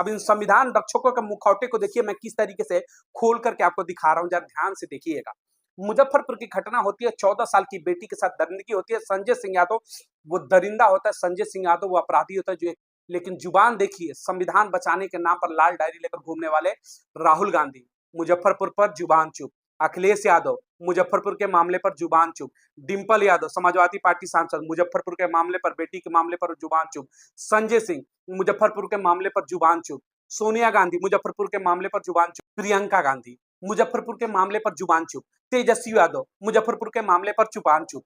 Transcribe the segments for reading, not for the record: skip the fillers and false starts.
अब इन संविधान रक्षकों के मुखौटे को देखिए मैं किस तरीके से खोल करके आपको दिखा रहा हूं, जरा ध्यान से देखिएगा। मुजफ्फरपुर की घटना होती है, 14 साल की बेटी के साथ दरिंदगी होती है। संजय सिंह यादव वो दरिंदा होता है, संजय सिंह यादव वो अपराधी होता है जो, लेकिन जुबान देखिए, संविधान बचाने के नाम पर लाल डायरी लेकर घूमने वाले राहुल गांधी मुजफ्फरपुर पर जुबान चुप, अखिलेश यादव मुजफ्फरपुर के मामले पर जुबान चुप, डिंपल यादव समाजवादी पार्टी सांसद मुजफ्फरपुर के मामले पर, बेटी के मामले पर जुबान चुप, संजय सिंह मुजफ्फरपुर के मामले पर जुबान चुप, सोनिया गांधी मुजफ्फरपुर के मामले पर जुबान चुप, प्रियंका गांधी मुजफ्फरपुर के मामले पर जुबान चुप, तेजस्वी यादव मुजफ्फरपुर के मामले पर जुबान चुप,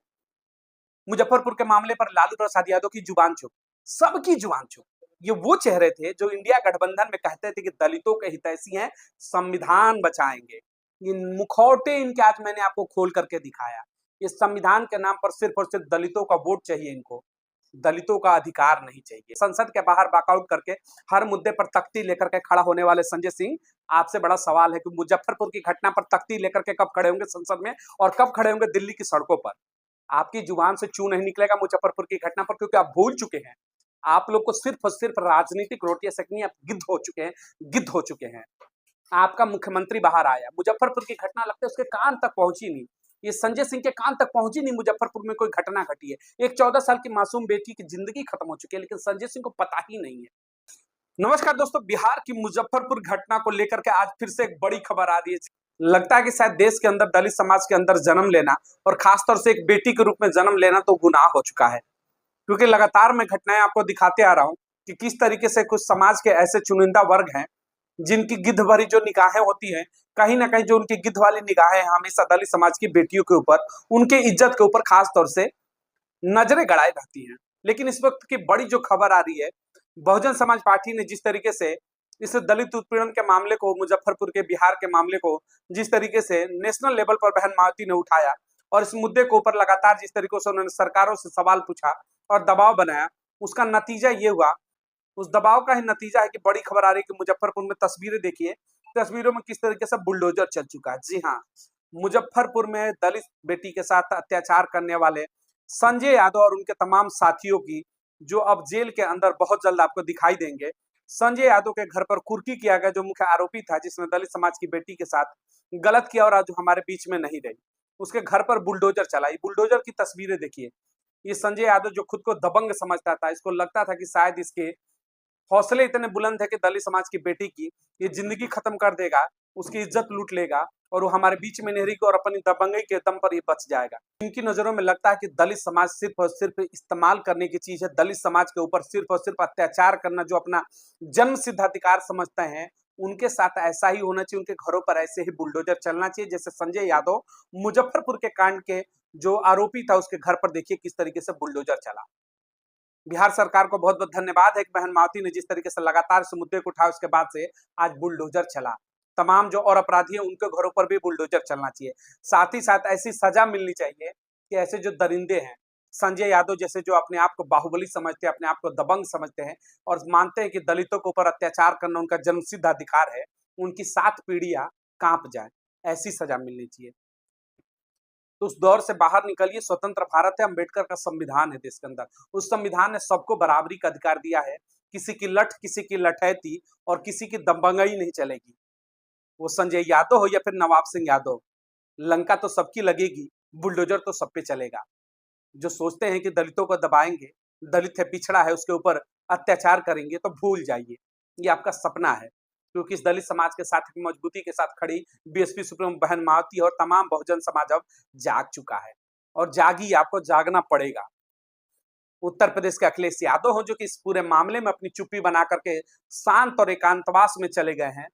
मुजफ्फरपुर के मामले पर लालू प्रसाद यादव की जुबान चुप, सबकी जुबान चुप। ये वो चेहरे थे जो इंडिया गठबंधन में कहते थे कि दलितों के हितैषी हैं, संविधान बचाएंगे। ये मुखौटे इनके आज मैंने आपको खोल करके दिखाया। इस संविधान के नाम पर सिर्फ और सिर्फ दलितों का वोट चाहिए इनको, दलितों का अधिकार नहीं चाहिए। संसद के बाहर वॉकआउट करके हर मुद्दे पर तख्ती लेकर के खड़ा होने वाले संजय सिंह, आपसे बड़ा सवाल है कि मुजफ्फरपुर की घटना पर तख्ती लेकर के कब खड़े होंगे संसद में, और कब खड़े होंगे दिल्ली की सड़कों पर। आपकी जुबान से चू नहीं निकलेगा मुजफ्फरपुर की घटना पर, क्योंकि आप भूल चुके हैं। आप लोग को सिर्फ और सिर्फ राजनीतिक रोटियां सेकनी, आप गिद्ध हो चुके हैं, गिद्ध हो चुके हैं। आपका मुख्यमंत्री बाहर आया, मुजफ्फरपुर की घटना लगता है उसके कान तक पहुंची नहीं, ये संजय सिंह के कान तक पहुंची नहीं, मुजफ्फरपुर में कोई घटना घटी है। एक 14 साल की मासूम बेटी की जिंदगी खत्म हो चुकी है, लेकिन संजय सिंह को पता ही नहीं है। नमस्कार दोस्तों, बिहार की मुजफ्फरपुर घटना को लेकर के आज फिर से एक बड़ी खबर आ रही है। लगता है कि शायद देश के अंदर, दलित समाज के अंदर जन्म लेना, और खासतौर से एक बेटी के रूप में जन्म लेना तो गुनाह हो चुका है। क्योंकि लगातार मैं घटनाएं आपको दिखाते आ रहा हूं कि किस तरीके से कुछ समाज के ऐसे चुनिंदा वर्ग हैं जिनकी गिद्ध भरी जो निगाहें होती हैं, कहीं ना कहीं जो उनकी गिद्ध वाली निगाहें हमेशा दलित समाज की बेटियों के ऊपर, उनके इज्जत के ऊपर खास तौर से नजरें गड़ाई रहती हैं। लेकिन इस वक्त की बड़ी जो खबर आ रही है, बहुजन समाज पार्टी ने जिस तरीके से इस दलित उत्पीड़न के मामले को, मुजफ्फरपुर के बिहार के मामले को जिस तरीके से नेशनल लेवल पर बहन मायावती ने उठाया, और इस मुद्दे के ऊपर लगातार जिस तरीके से उन्होंने सरकारों से सवाल पूछा और दबाव बनाया, उसका नतीजा ये हुआ, उस दबाव का ही नतीजा है कि बड़ी खबर आ रही है कि मुजफ्फरपुर में तस्वीरें देखिए, तस्वीरों में किस तरीके से बुलडोजर चल चुका है। जी हाँ, मुजफ्फरपुर में दलित बेटी के साथ अत्याचार करने वाले संजय यादव और उनके तमाम साथियों की, जो अब जेल के अंदर बहुत जल्द आपको दिखाई देंगे। संजय यादव के घर पर कुर्की किया गया, जो मुख्य आरोपी था जिसने दलित समाज की बेटी के साथ गलत किया और आज हमारे बीच में नहीं रही, उसके घर पर बुलडोजर चला। ये बुलडोजर की तस्वीरें देखिए। ये संजय यादव जो खुद को दबंग समझता था, इसको लगता था कि शायद इसके हौसले इतने बुलंद है कि दलित समाज की बेटी की ये जिंदगी खत्म कर देगा, उसकी इज्जत लूट लेगा और वो हमारे बीच में नहीं रहेगी और अपनी दबंगई के दम पर ये बच जाएगा। इनकी नजरों में लगता है कि दलित समाज सिर्फ और सिर्फ इस्तेमाल करने की चीज है, दलित समाज के ऊपर सिर्फ और सिर्फ अत्याचार करना जो अपना जन्म सिद्ध अधिकार समझते हैं, उनके साथ ऐसा ही होना चाहिए, उनके घरों पर ऐसे ही बुलडोजर चलना चाहिए। जैसे संजय यादव मुजफ्फरपुर के कांड के जो आरोपी था, उसके घर पर देखिए किस तरीके से बुलडोजर चला। बिहार सरकार को बहुत बहुत धन्यवाद है कि बहन मायावती ने जिस तरीके से लगातार इस मुद्दे को उठाया, उसके बाद से आज बुलडोजर चला। तमाम जो और अपराधी हैं उनके घरों पर भी बुलडोजर चलना चाहिए। साथ ही साथ ऐसी सजा मिलनी चाहिए कि ऐसे जो दरिंदे हैं, संजय यादव जैसे, जो अपने आप को बाहुबली समझते हैं, अपने आप को दबंग समझते हैं और मानते हैं कि दलितों के ऊपर अत्याचार करना उनका जन्मसिद्ध अधिकार है, उनकी 7 पीढ़ियां कांप जाए, ऐसी सजा मिलनी चाहिए। तो उस दौर से बाहर निकलिए। स्वतंत्र भारत है, अंबेडकर का संविधान है देश के अंदर। उस संविधान ने सबको बराबरी का अधिकार दिया है। किसी की लठ, किसी की लठैती और किसी की दबंगई नहीं चलेगी। वो संजय यादव हो या फिर नवाब सिंह यादव, लंका तो सबकी लगेगी, बुलडोजर तो सब पे चलेगा। जो सोचते हैं कि दलितों को दबाएंगे, दलित है, पिछड़ा है, उसके ऊपर अत्याचार करेंगे, तो भूल जाइए, ये आपका सपना है। क्योंकि इस दलित समाज के साथ मजबूती के साथ खड़ी बीएसपी सुप्रीमो बहन मायावती और तमाम बहुजन समाज अब जाग चुका है, और जागी, आपको जागना पड़ेगा। उत्तर प्रदेश के अखिलेश यादव हो, जो कि इस पूरे मामले में अपनी चुप्पी बना करके शांत और एकांतवास में चले गए हैं।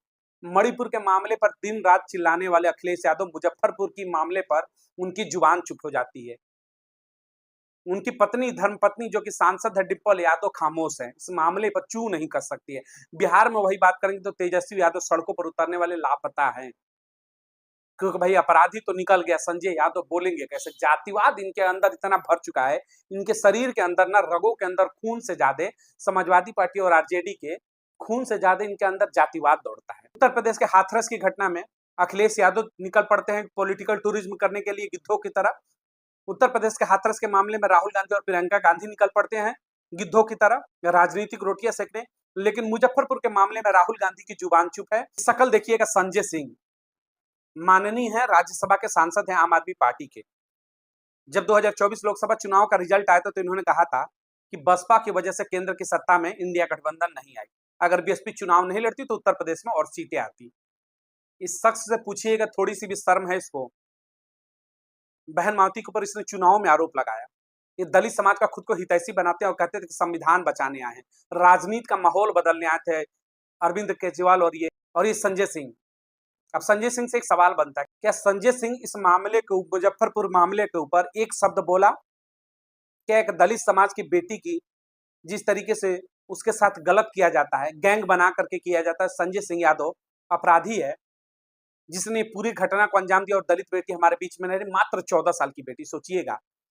मणिपुर के मामले पर दिन रात चिल्लाने वाले अखिलेश यादव, मुजफ्फरपुर की मामले पर उनकी जुबान चुप हो जाती है। उनकी पत्नी, धर्मपत्नी जो कि सांसद है डिंपल यादव, खामोश है, इस मामले पर चू नहीं कर सकती है। बिहार में वही बात करेंगे तो तेजस्वी यादव सड़कों पर उतरने वाले लापता हैं, क्योंकि भाई अपराधी तो निकल गया, संजय यादव बोलेंगे कैसे? जातिवाद इनके अंदर इतना भर चुका है, इनके शरीर के अंदर ना, रगों के अंदर खून से ज्यादा समाजवादी पार्टी और आरजेडी के खून से ज्यादा इनके अंदर जातिवाद दौड़ता है। उत्तर प्रदेश के हाथरस की घटना में अखिलेश यादव निकल पड़ते हैं पॉलिटिकल टूरिज्म करने के लिए गिद्धों की तरह। उत्तर प्रदेश के हाथरस के मामले में राहुल गांधी और प्रियंका गांधी निकल पड़ते हैं गिद्धों की तरह राजनीतिक रोटियां सेकने। लेकिन मुजफ्फरपुर के मामले में राहुल गांधी की जुबान चुप है। शकल देखिएगा, संजय सिंह माननीय है, राज्यसभा के सांसद हैं आम आदमी पार्टी के। जब 2024 लोकसभा चुनाव का रिजल्ट आया था तो इन्होंने कहा था कि बसपा की वजह से केंद्र की सत्ता में इंडिया गठबंधन नहीं आई, अगर बीएसपी चुनाव नहीं लड़ती तो उत्तर प्रदेश में और सीटें आती। इस शख्स से पूछिएगा, थोड़ी सी भी शर्म है इसको? बहन मावती के ऊपर इसने चुनाव में आरोप लगाया। ये दलित समाज का खुद को हितैषी बनाते हैं और कहते थे कि संविधान बचाने आए हैं, राजनीति का माहौल बदलने आए थे अरविंद केजरीवाल और ये संजय सिंह। अब संजय सिंह से एक सवाल बनता है, क्या संजय सिंह इस मामले के मुजफ्फरपुर मामले के ऊपर एक शब्द बोला? क्या एक दलित समाज की बेटी की जिस तरीके से उसके साथ गलत किया जाता है, गैंग बना करके किया जाता है, संजय सिंह यादव अपराधी है जिसने पूरी घटना को अंजाम दिया और दलित बेटी हमारे बीच में नहीं रही, मात्र 14 साल की बेटी, सोचिएगा।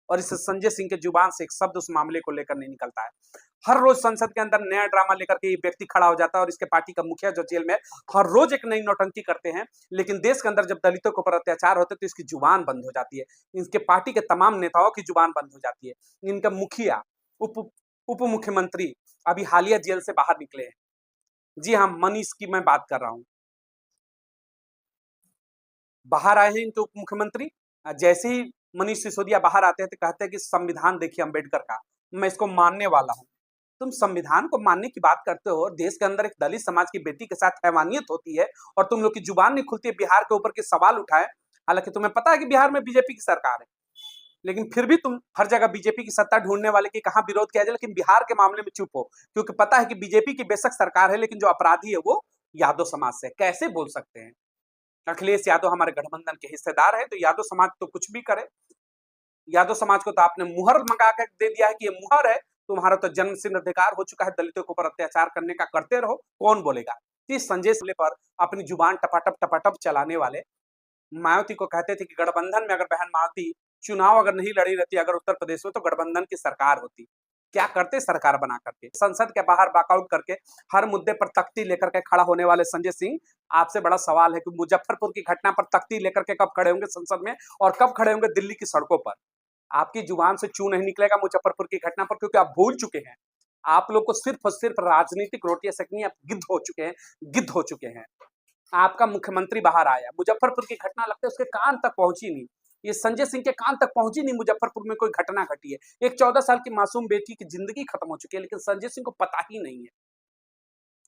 और इस संजय सिंह के जुबान से एक शब्द उस मामले को लेकर नहीं निकलता है। हर रोज संसद के अंदर नया ड्रामा लेकर के ये व्यक्ति खड़ा हो जाता है और इसके पार्टी का मुखिया जो जेल में, हर रोज एक नई नौटंकी करते हैं। लेकिन देश के अंदर जब दलितों के ऊपर अत्याचार होते तो इसकी जुबान बंद हो जाती है, इनके पार्टी के तमाम नेताओं की जुबान बंद हो जाती है। इनका मुखिया, उप मुख्यमंत्री अभी हालिया जेल से बाहर निकले हैं। जी हाँ, मनीष की मैं बात कर रहा हूं। बाहर आए हैं इनके उप मुख्यमंत्री। जैसे ही मनीष सिसोदिया बाहर आते हैं तो कहते हैं कि संविधान देखिए अंबेडकर का, मैं इसको मानने वाला हूं। तुम संविधान को मानने की बात करते हो, देश के अंदर एक दलित समाज की बेटी के साथ हैवानियत होती है और तुम लोग की जुबान नहीं खुलती है बिहार के ऊपर के सवाल उठाए। हालांकि तुम्हें पता है कि बिहार में बीजेपी की सरकार है, लेकिन फिर भी तुम हर जगह बीजेपी की सत्ता ढूंढने वाले की कहां विरोध किया जाए, लेकिन बिहार के मामले में चुप हो, क्योंकि पता है कि बीजेपी की बेशक सरकार है लेकिन जो अपराधी है वो यादव समाज से। कैसे बोल सकते हैं? अखिलेश यादव हमारे गठबंधन के हिस्सेदार है, तो यादव समाज तो कुछ भी करे। यादव समाज को तो आपने मुहर मंगा कर दे दिया है कि ये मुहर है, तुम्हारा तो जन्म सिद्ध अधिकार हो चुका है दलितों के ऊपर अत्याचार करने का, करते रहो, कौन बोलेगा? इस संजय सिंह पर अपनी जुबान टपाटप टपाटप चलाने वाले मायावती को कहते थे कि गठबंधन में अगर बहन मायावती चुनाव अगर नहीं लड़ी रहती अगर उत्तर प्रदेश में, तो गठबंधन की सरकार होती। क्या करते सरकार बना करके, संसद के बाहर वॉकआउट करके हर मुद्दे पर तख्ती लेकर के खड़ा होने वाले संजय सिंह, आपसे बड़ा सवाल है कि मुजफ्फरपुर की घटना पर तख्ती लेकर के कब खड़े होंगे संसद में और कब खड़े होंगे दिल्ली की सड़कों पर? आपकी जुबान से चू नहीं निकलेगा मुजफ्फरपुर की घटना पर, क्योंकि आप भूल चुके हैं। आप लोग को सिर्फ और सिर्फ राजनीतिक रोटियां सेकनी, आप गिद्ध हो चुके हैं, गिद्ध हो चुके हैं। आपका मुख्यमंत्री बाहर आया, मुजफ्फरपुर की घटना लगता है उसके कान तक पहुंची नहीं, ये संजय सिंह के कान तक पहुंची नहीं मुजफ्फरपुर में कोई घटना घटी है। एक 14 साल की मासूम बेटी की जिंदगी खत्म हो चुकी है, लेकिन संजय सिंह को पता ही नहीं है।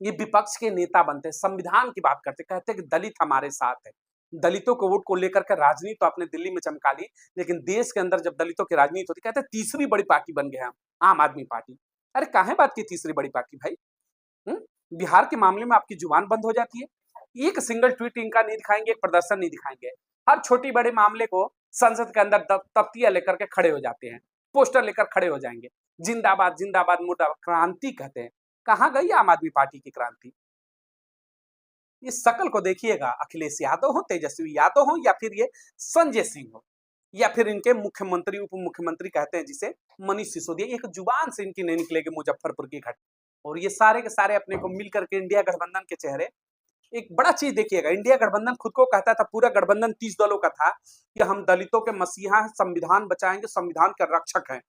ये विपक्ष के नेता बनते हैं, संविधान की बात करते, कहते हैं कि दलित हमारे साथ है। दलितों को वोट को लेकर के राजनीति तो आपने दिल्ली में चमका ली, लेकिन देश के अंदर जब दलितों की राजनीति होती, कहते हैं तीसरी बड़ी पार्टी बन गए हम, आम आदमी पार्टी। अरे काहे बात की तीसरी बड़ी पार्टी भाई? बिहार के मामले में आपकी जुबान बंद हो जाती है, एक सिंगल ट्वीट इनका नहीं दिखाएंगे, एक प्रदर्शन नहीं दिखाएंगे। हर छोटी बड़े मामले को संसद के अंदर तख्तियां लेकर के खड़े हो जाते हैं, पोस्टर लेकर खड़े हो जाएंगे, जिंदाबाद जिंदाबाद मुर्दाबाद, क्रांति कहते हैं। कहां गई आम आदमी पार्टी की क्रांति? इस शकल को देखिएगा, अखिलेश यादव हो, तेजस्वी यादव हो, या फिर ये संजय सिंह हो, या फिर इनके मुख्यमंत्री उप मुख्यमंत्री कहते हैं जिसे मनीष सिसोदिया, एक जुबान से इनकी नहीं निकलेगी मुजफ्फरपुर की घटना। और ये सारे के सारे अपने को मिल करके इंडिया गठबंधन के चेहरे। एक बड़ा चीज देखिएगा, इंडिया गठबंधन खुद को कहता था, पूरा गठबंधन 30 दलों का था कि हम दलितों के मसीहा हैं, संविधान बचाएंगे, संविधान के रक्षक हैं,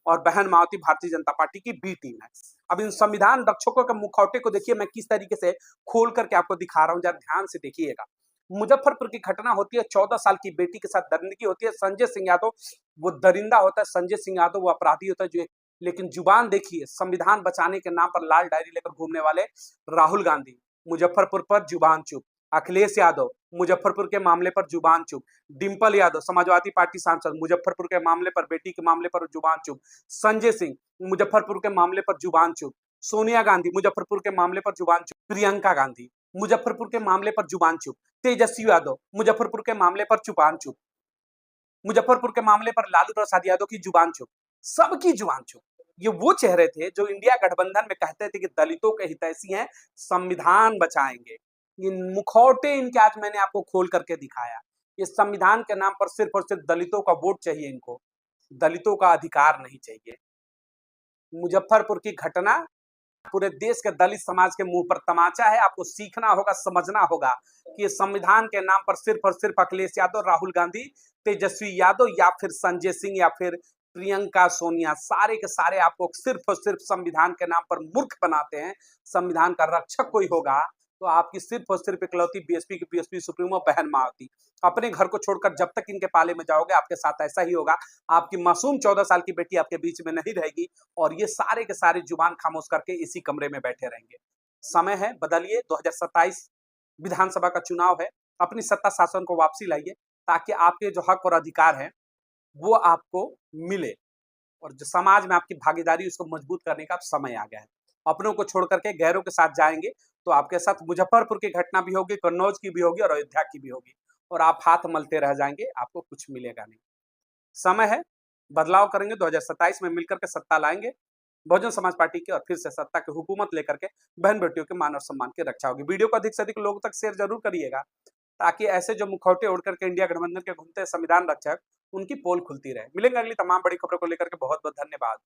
और बहन मायावती भारतीय जनता पार्टी की बी टीम है। अब इन संविधान रक्षकों के मुखौटे को देखिए, मैं किस तरीके से खोल करके आपको दिखा रहा हूं, जरा ध्यान से देखिएगा। मुजफ्फरपुर की घटना होती है, 14 साल की बेटी के साथ दरिंदगी होती है। संजय सिंह यादव वो दरिंदा होता है, संजय सिंह यादव वो अपराधी होता है जो, लेकिन जुबान देखिए, संविधान बचाने के नाम पर लाल डायरी लेकर घूमने वाले राहुल गांधी मुजफ्फरपुर पर जुबान चुप, अखिलेश यादव मुजफ्फरपुर के मामले पर जुबान चुप, डिंपल यादव समाजवादी पार्टी सांसद मुजफ्फरपुर के मामले पर, बेटी के मामले पर जुबान चुप, संजय सिंह मुजफ्फरपुर के मामले पर जुबान चुप, सोनिया गांधी मुजफ्फरपुर के मामले पर जुबान चुप, प्रियंका गांधी मुजफ्फरपुर के मामले पर जुबान चुप, तेजस्वी यादव मुजफ्फरपुर के मामले पर जुबान चुप, मुजफ्फरपुर के मामले पर लालू प्रसाद यादव की जुबान चुप, सबकी जुबान चुप। ये वो चेहरे थे जो इंडिया गठबंधन में कहते थे कि दलितों के हितैषी हैं, संविधान बचाएंगे। ये मुखौटे इनके आज मैंने आपको खोल करके दिखाया। इस संविधान के नाम पर सिर्फ और सिर्फ दलितों का वोट चाहिए इनको, दलितों का अधिकार नहीं चाहिए। मुजफ्फरपुर की घटना पूरे देश के दलित समाज के मुंह पर तमाचा है। आपको सीखना होगा, समझना होगा कि संविधान के नाम पर सिर्फ और सिर्फ अखिलेश यादव, राहुल गांधी, तेजस्वी यादव या फिर संजय सिंह या फिर प्रियंका, सोनिया, सारे के सारे आपको सिर्फ और सिर्फ संविधान के नाम पर मूर्ख बनाते हैं। संविधान का रक्षक कोई होगा तो आपकी सिर्फ और सिर्फ इकलौती बीएसपी की पीएसपी सुप्रीमो बहन मायावती। अपने घर को छोड़कर जब तक इनके पाले में जाओगे आपके साथ ऐसा ही होगा। आपकी मासूम 14 साल की बेटी आपके बीच में नहीं रहेगी और ये सारे के सारे जुबान खामोश करके इसी कमरे में बैठे रहेंगे। समय है, बदलिए। 2027 विधानसभा का चुनाव है। अपनी सत्ता शासन को वापसी लाइए ताकि आपके जो हक और अधिकार हैं वो आपको मिले और जो समाज में आपकी भागीदारी उसको मजबूत करने का अब समय आ गया है। अपनों को छोड़ करके गैरों के साथ जाएंगे तो आपके साथ मुजफ्फरपुर की घटना भी होगी, कन्नौज की भी होगी और अयोध्या की भी होगी और आप हाथ मलते रह जाएंगे, आपको कुछ मिलेगा नहीं। समय है, बदलाव करेंगे। 2027 में मिलकर के सत्ता लाएंगे बहुजन समाज पार्टी की और फिर से सत्ता की हुकूमत लेकर के बहन बेटियों के मान और सम्मान की रक्षा होगी। वीडियो को अधिक से अधिक लोगों तक शेयर जरूर करिएगा ताकि ऐसे जो मुखौटे उड़ करके इंडिया गठबंधन के घूमते संविधान रक्षक उनकी पोल खुलती रहे। मिलेंगे अगली तमाम बड़ी खबरों को लेकर के। बहुत बहुत धन्यवाद।